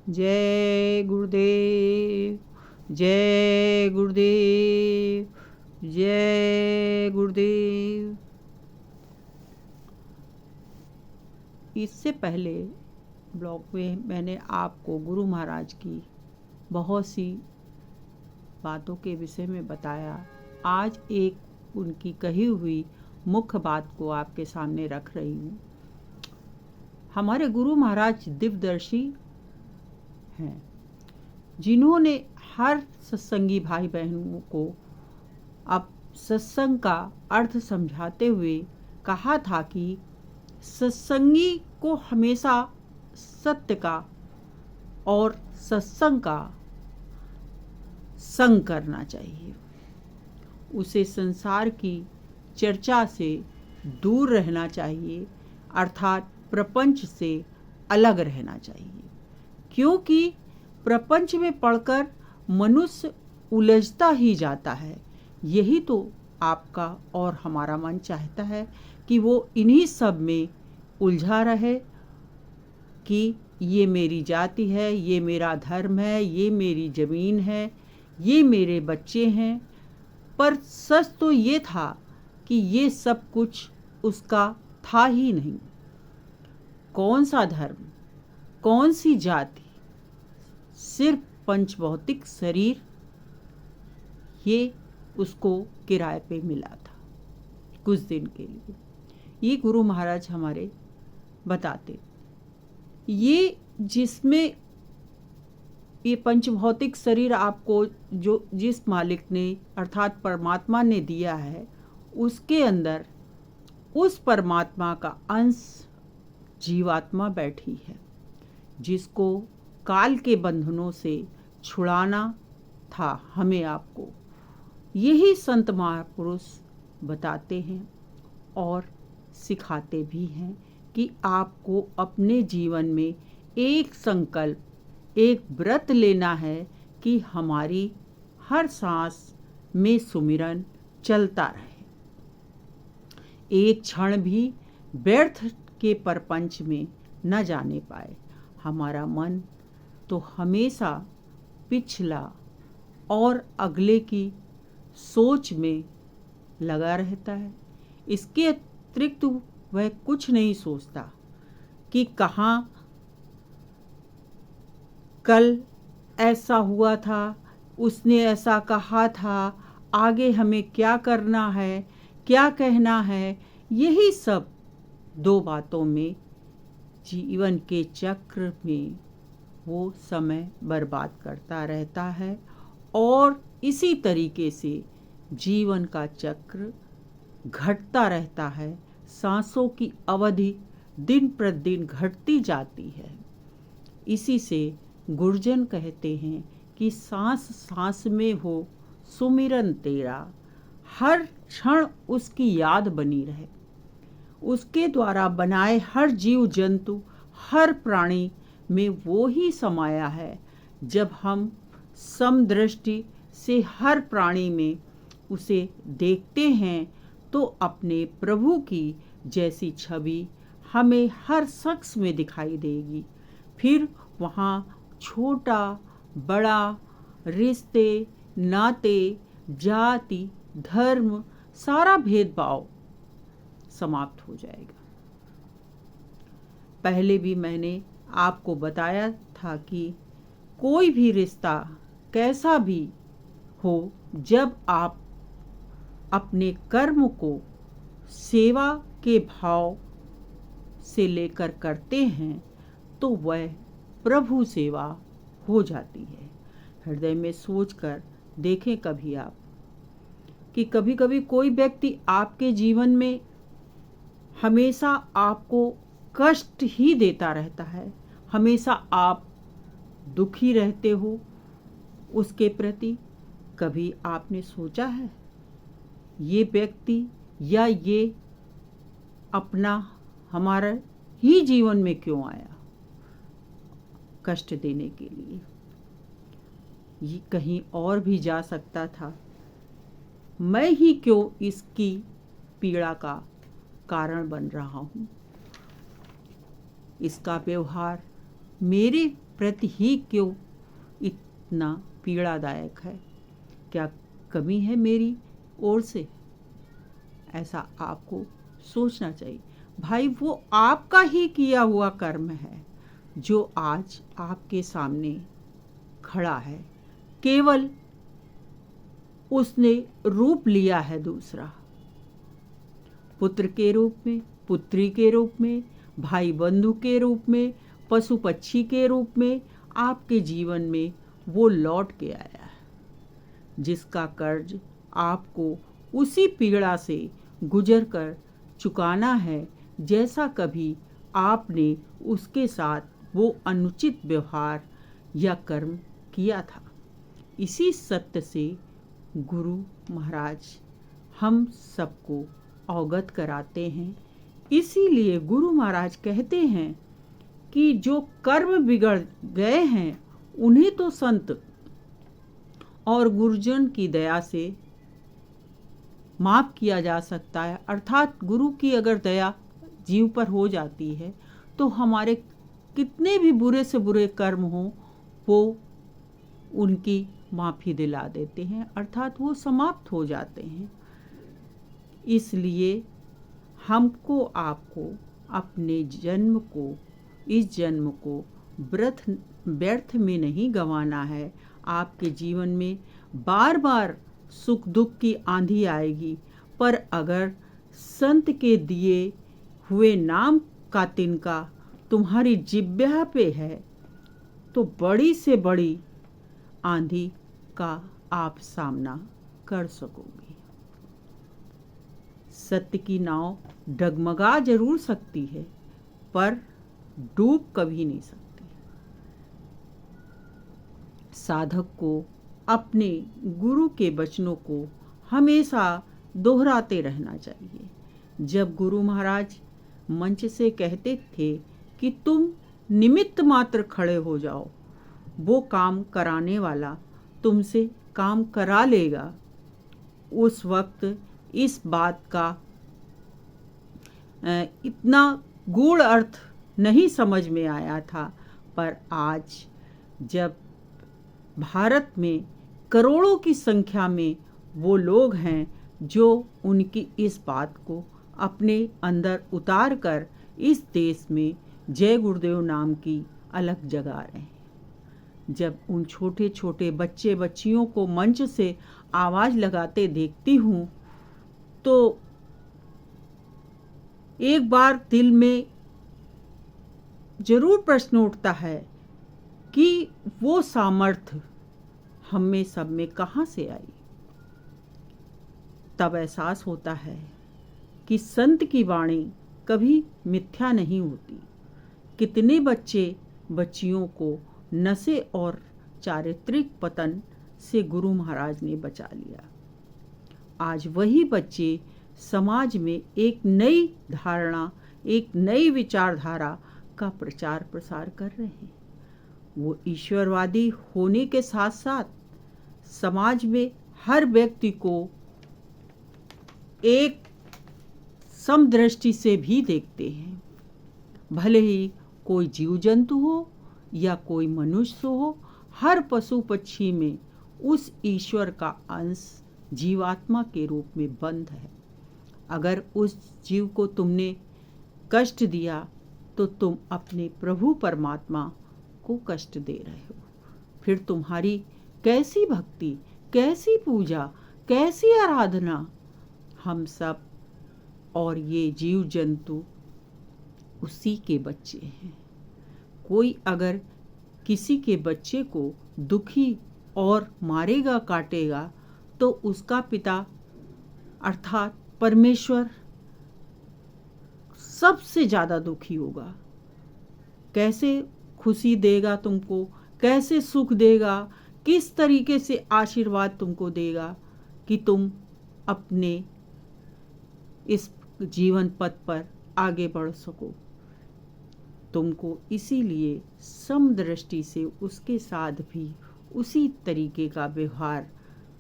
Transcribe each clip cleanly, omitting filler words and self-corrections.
जय गुरुदेव, जय गुरुदेव, जय गुरुदेव। इससे पहले ब्लॉग में मैंने आपको गुरु महाराज की बहुत सी बातों के विषय में बताया। आज एक उनकी कही हुई मुख्य बात को आपके सामने रख रही हूँ। हमारे गुरु महाराज दिव्यदर्शी हैं, जिन्होंने हर सत्संगी भाई बहनों को अब सत्संग का अर्थ समझाते हुए कहा था कि सत्संगी को हमेशा सत्य का और सत्संग का संग करना चाहिए। उसे संसार की चर्चा से दूर रहना चाहिए, अर्थात प्रपंच से अलग रहना चाहिए, क्योंकि प्रपंच में पड़कर मनुष्य उलझता ही जाता है। यही तो आपका और हमारा मन चाहता है कि वो इन्हीं सब में उलझा रहे कि ये मेरी जाति है, ये मेरा धर्म है, ये मेरी ज़मीन है, ये मेरे बच्चे हैं। पर सच तो ये था कि ये सब कुछ उसका था ही नहीं। कौन सा धर्म, कौन सी जाति, सिर्फ पंच भौतिक शरीर, ये उसको किराए पे मिला था कुछ दिन के लिए। ये गुरु महाराज हमारे बताते, ये जिसमें ये पंच भौतिक शरीर आपको जो जिस मालिक ने अर्थात परमात्मा ने दिया है, उसके अंदर उस परमात्मा का अंश जीवात्मा बैठी है, जिसको काल के बंधनों से छुड़ाना था हमें आपको। यही संत महापुरुष बताते हैं और सिखाते भी हैं कि आपको अपने जीवन में एक संकल्प, एक व्रत लेना है कि हमारी हर सांस में सुमिरन चलता रहे। एक क्षण भी व्यर्थ के परपंच में न जाने पाए। हमारा मन तो हमेशा पिछला और अगले की सोच में लगा रहता है। इसके अतिरिक्त वह कुछ नहीं सोचता कि कहाँ कल ऐसा हुआ था, उसने ऐसा कहा था, आगे हमें क्या करना है, क्या कहना है। यही सब दो बातों में जीवन के चक्र में वो समय बर्बाद करता रहता है और इसी तरीके से जीवन का चक्र घटता रहता है। सांसों की अवधि दिन प्रतिदिन घटती जाती है। इसी से गुरजन कहते हैं कि सांस सांस में हो सुमिरन तेरा, हर क्षण उसकी याद बनी रहे। उसके द्वारा बनाए हर जीव जंतु, हर प्राणी में वो ही समाया है। जब हम समदृष्टि से हर प्राणी में उसे देखते हैं तो अपने प्रभु की जैसी छवि हमें हर शख्स में दिखाई देगी। फिर वहाँ छोटा बड़ा, रिश्ते नाते, जाति धर्म, सारा भेदभाव समाप्त हो जाएगा। पहले भी मैंने आपको बताया था कि कोई भी रिश्ता कैसा भी हो, जब आप अपने कर्म को सेवा के भाव से लेकर करते हैं तो वह प्रभु सेवा हो जाती है। हृदय में सोचकर देखें कभी आप कि कभी कभी कोई व्यक्ति आपके जीवन में हमेशा आपको कष्ट ही देता रहता है, हमेशा आप दुखी रहते हो उसके प्रति। कभी आपने सोचा है ये व्यक्ति या ये अपना हमारा ही जीवन में क्यों आया कष्ट देने के लिए? ये कहीं और भी जा सकता था। मैं ही क्यों इसकी पीड़ा का कारण बन रहा हूँ? इसका व्यवहार मेरे प्रति ही क्यों इतना पीड़ादायक है? क्या कमी है मेरी ओर से? ऐसा आपको सोचना चाहिए। भाई, वो आपका ही किया हुआ कर्म है जो आज आपके सामने खड़ा है, केवल उसने रूप लिया है दूसरा। पुत्र के रूप में, पुत्री के रूप में, भाई बंधु के रूप में, पशु पक्षी के रूप में आपके जीवन में वो लौट के आया है, जिसका कर्ज आपको उसी पीड़ा से गुजर कर चुकाना है जैसा कभी आपने उसके साथ वो अनुचित व्यवहार या कर्म किया था। इसी सत्य से गुरु महाराज हम सबको अवगत कराते हैं। इसीलिए गुरु महाराज कहते हैं कि जो कर्म बिगड़ गए हैं उन्हें तो संत और गुरुजन की दया से माफ किया जा सकता है। अर्थात गुरु की अगर दया जीव पर हो जाती है तो हमारे कितने भी बुरे से बुरे कर्म हों वो उनकी माफ़ी दिला देते हैं, अर्थात वो समाप्त हो जाते हैं। इसलिए हमको आपको अपने जन्म को, इस जन्म को व्यर्थ में नहीं गंवाना है। आपके जीवन में बार बार सुख दुख की आंधी आएगी, पर अगर संत के दिए हुए नाम का तिनका तुम्हारी जिह्वा पे है तो बड़ी से बड़ी आंधी का आप सामना कर सकोगे। सत्य की नाव डगमगा जरूर सकती है पर डूब कभी नहीं सकती। साधक को अपने गुरु के वचनों को हमेशा दोहराते रहना चाहिए। जब गुरु महाराज मंच से कहते थे कि तुम निमित्त मात्र खड़े हो जाओ, वो काम कराने वाला तुमसे काम करा लेगा, उस वक्त इस बात का इतना गूढ़ अर्थ नहीं समझ में आया था। पर आज जब भारत में करोड़ों की संख्या में वो लोग हैं जो उनकी इस बात को अपने अंदर उतार कर इस देश में जय गुरुदेव नाम की अलग जगा रहे हैं। जब उन छोटे छोटे बच्चे बच्चियों को मंच से आवाज़ लगाते देखती हूँ तो एक बार दिल में जरूर प्रश्न उठता है कि वो सामर्थ्य हम में सब में कहाँ से आई। तब एहसास होता है कि संत की वाणी कभी मिथ्या नहीं होती। कितने बच्चे बच्चियों को नशे और चारित्रिक पतन से गुरु महाराज ने बचा लिया। आज वही बच्चे समाज में एक नई धारणा, एक नई विचारधारा का प्रचार प्रसार कर रहे हैं। वो ईश्वरवादी होने के साथ साथ समाज में हर व्यक्ति को एक समदृष्टि से भी देखते हैं। भले ही कोई जीव जंतु हो या कोई मनुष्य हो, हर पशु पक्षी में उस ईश्वर का अंश जीवात्मा के रूप में बंद है। अगर उस जीव को तुमने कष्ट दिया तो तुम अपने प्रभु परमात्मा को कष्ट दे रहे हो। फिर तुम्हारी कैसी भक्ति, कैसी पूजा, कैसी आराधना। हम सब और ये जीव जंतु उसी के बच्चे हैं। कोई अगर किसी के बच्चे को दुखी और मारेगा, काटेगा, तो उसका पिता अर्थात परमेश्वर सबसे ज़्यादा दुखी होगा। कैसे खुशी देगा तुमको, कैसे सुख देगा, किस तरीके से आशीर्वाद तुमको देगा कि तुम अपने इस जीवन पथ पर आगे बढ़ सको। तुमको इसीलिए समदृष्टि से उसके साथ भी उसी तरीके का व्यवहार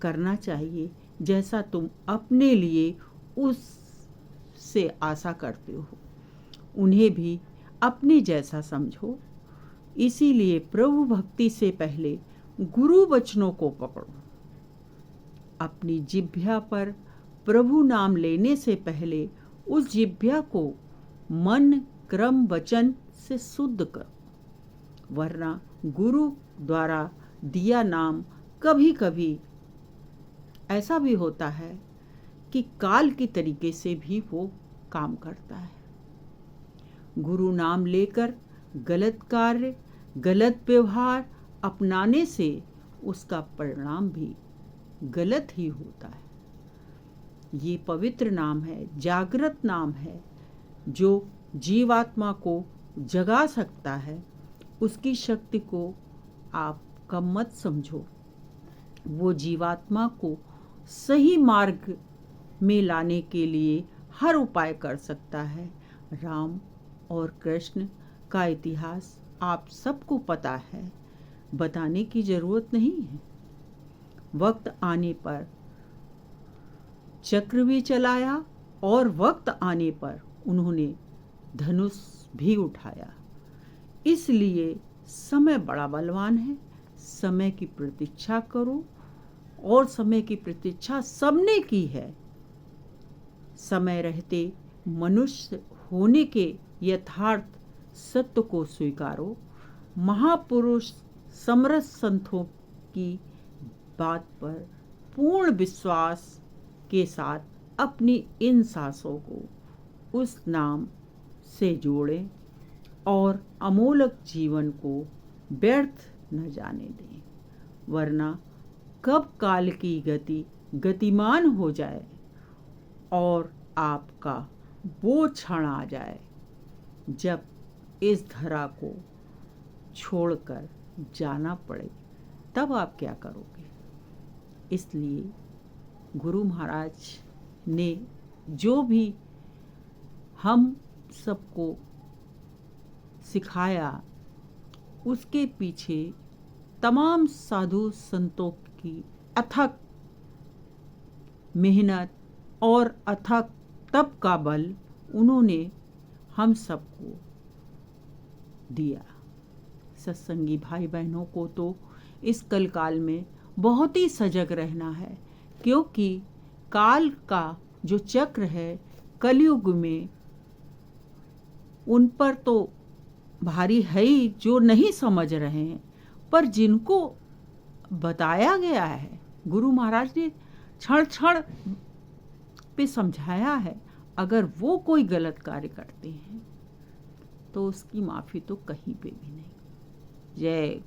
करना चाहिए जैसा तुम अपने लिए उससे आशा करते हो। उन्हें भी अपने जैसा समझो। इसीलिए प्रभु भक्ति से पहले गुरु वचनों को पकड़ो। अपनी जिह्वा पर प्रभु नाम लेने से पहले उस जिह्वा को मन, क्रम, वचन से शुद्ध करो, वरना गुरु द्वारा दिया नाम कभी कभी ऐसा भी होता है कि काल की तरीके से भी वो काम करता है। गुरु नाम लेकर गलत कार्य, गलत व्यवहार अपनाने से उसका परिणाम भी गलत ही होता है। ये पवित्र नाम है, जागृत नाम है, जो जीवात्मा को जगा सकता है। उसकी शक्ति को आप कम मत समझो। वो जीवात्मा को सही मार्ग में लाने के लिए हर उपाय कर सकता है। राम और कृष्ण का इतिहास आप सबको पता है, बताने की जरूरत नहीं है। वक्त आने पर चक्र भी चलाया और वक्त आने पर उन्होंने धनुष भी उठाया। इसलिए समय बड़ा बलवान है। समय की प्रतीक्षा करो, और समय की प्रतीक्षा सबने की है। समय रहते मनुष्य होने के यथार्थ सत्य को स्वीकारो। महापुरुष समरथ संतों की बात पर पूर्ण विश्वास के साथ अपनी इन सांसों को उस नाम से जोड़ें और अमोलक जीवन को व्यर्थ न जाने दें, वरना कब काल की गति गतिमान हो जाए और आपका वो क्षण आ जाए जब इस धरा को छोड़कर जाना पड़े, तब आप क्या करोगे। इसलिए गुरु महाराज ने जो भी हम सबको सिखाया, उसके पीछे तमाम साधु संतों की अथक मेहनत और अथक तप का बल उन्होंने हम सबको दिया। सत्संगी भाई बहनों को तो इस कलकाल में बहुत ही सजग रहना है, क्योंकि काल का जो चक्र है कलयुग में उन पर तो भारी है ही, जो नहीं समझ रहे हैं। पर जिनको बताया गया है, गुरु महाराज ने क्षण क्षण पे समझाया है, अगर वो कोई गलत कार्य करते हैं तो उसकी माफ़ी तो कहीं पे भी नहीं। जय